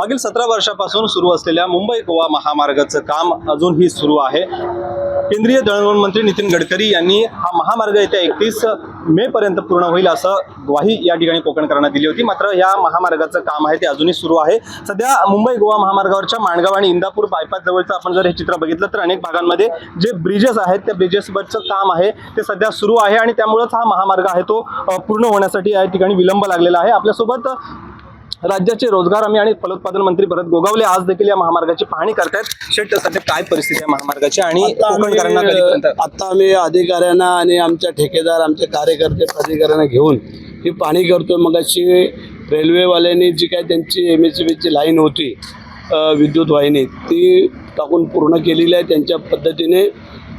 मागील 17 वर्षापासून सुरू असलेल्या मुंबई गोवा महामार्गाचं काम अजूनही सुरू आहे। केंद्रीय दळणवळण मंत्री नितीन गडकरी यांनी हा महामार्ग येत्या 31 मे पर्यंत पूर्ण होईल असं ग्वाही या ठिकाणी कोकणकरांना दिली होती। मात्र या महामार्गाचं काम आहे ते अजूनही सुरू आहे। सध्या मुंबई गोवा महामार्गावरच्या माणगाव आणि इंदापूर बायपास जवळचं आपण जर हे चित्र बघितलं तर अनेक भागांमध्ये जे ब्रिजेस आहेत त्या ब्रिजेसवरचं काम आहे ते सध्या सुरू आहे आणि त्यामुळेच हा महामार्ग आहे तो पूर्ण होण्यासाठी या ठिकाणी विलंब लागलेला आहे। आपल्यासोबत राज्याचे रोजगार आणि फलोत्पादन मंत्री भरत गोगावले आज देखील या महामार्गाची पाहणी करतात। शेट, सध्या काय परिस्थिती आहे महामार्गाची आणि कोकणकरांना कधीपर्यंत? आता आम्ही अधिकाऱ्यांना आणि आमच्या ठेकेदार आमचे कार्यकर्ते प्राधिकरणांना घेऊन ही पाहणी करतोय। मगाशी रेल्वेवाल्यांनी जी काय त्यांची MSCBची लाईन होती विद्युत वाहिनी ती टाकून पूर्ण केलेली आहे त्यांच्या पद्धतीने।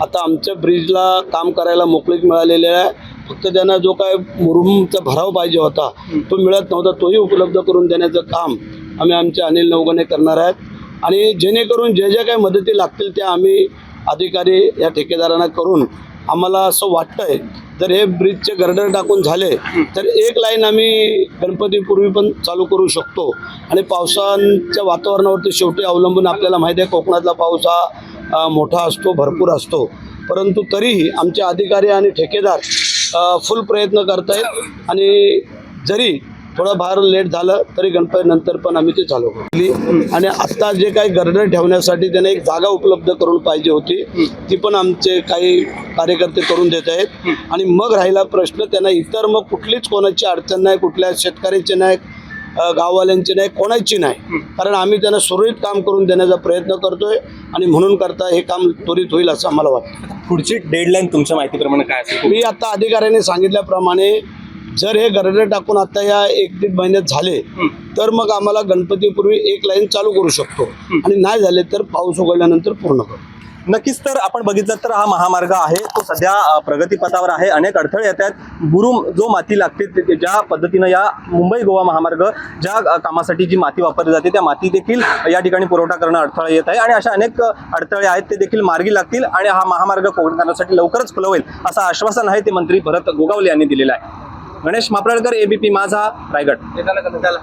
आता आमच्या ब्रिजला काम करायला मोकळीक मिळालेली आहे। फक्त त्यांना जो काय मुरुमचा भराव पाहिजे होता तो मिळत नव्हता, तोही उपलब्ध करून देण्याचं काम आम्ही आमच्या अनिल नवगणे करणार आहेत। आणि जेणेकरून जे जे काही मदती लागतील त्या आम्ही अधिकारी या ठेकेदारांना करून आम्हाला असं वाटतंय जर हे ब्रिजचे गर्डर टाकून झाले तर एक लाईन आम्ही गणपतीपूर्वी पण चालू करू शकतो। आणि पावसाच्या वातावरणावरती शेवटी अवलंबून आपल्याला माहिती आहे कोकणातला पाऊस हा मोठा असतो, भरपूर असतो, परंतु तरीही आमचे अधिकारी आणि ठेकेदार फुल प्रयत्न करत आहेत। आणि जरी थोडं फार लेट झालं तरी गणपती नंतर पण आम्ही ते चालू करू। आणि आत्ता जे काही गर्डर ठेवण्यासाठी त्यांना एक जागा उपलब्ध करून पाहिजे होती ती पण आमचे काही कार्यकर्ते करून देत आहेत। आणि मग राहिला प्रश्न त्यांना इतर मग कुठलीच कोणाची अडचण नाही, कुठल्या शेतकऱ्याची नाही, गाववाल्यांची नाही, कोणाची नाही, कारण आम्ही त्यांना सुरळीत काम करून देण्याचा प्रयत्न करतोय आणि म्हणून करता हे काम त्वरित होईल असं आम्हाला वाटतं। पुढची डेडलाईन तुमच्या माहितीप्रमाणे काय असेल? मी आता अधिकाऱ्यांनी सांगितल्याप्रमाणे जर हे गर्डर टाकून आता या 1-1.5 महिन्यात झाले तर मग आम्हाला गणपतीपूर्वी एक लाईन चालू करू शकतो आणि नाही झाले तर पाऊस उघडल्यानंतर पूर्ण करू। नक्कीच, तर आपण बघितलं तर हा महामार्ग आहे तो सध्या प्रगतीपथावर आहे। अनेक अडथळे येतात, बुरुम जो माती लागते ज्या पद्धतीनं या मुंबई गोवा महामार्ग ज्या कामासाठी जी माती वापरली जाते त्या माती देखील या ठिकाणी पुरवठा करणं अडथळा येत आहे आणि अशा अनेक अडथळे आहेत ते देखील मार्गी लागतील आणि हा महामार्ग कोकणकरांसाठी लवकरच खुला होईल असं आश्वासन आहे ते मंत्री भरत गोगावले यांनी दिलेलं आहे। गणेश मापराळकर, ABP माझा, रायगड।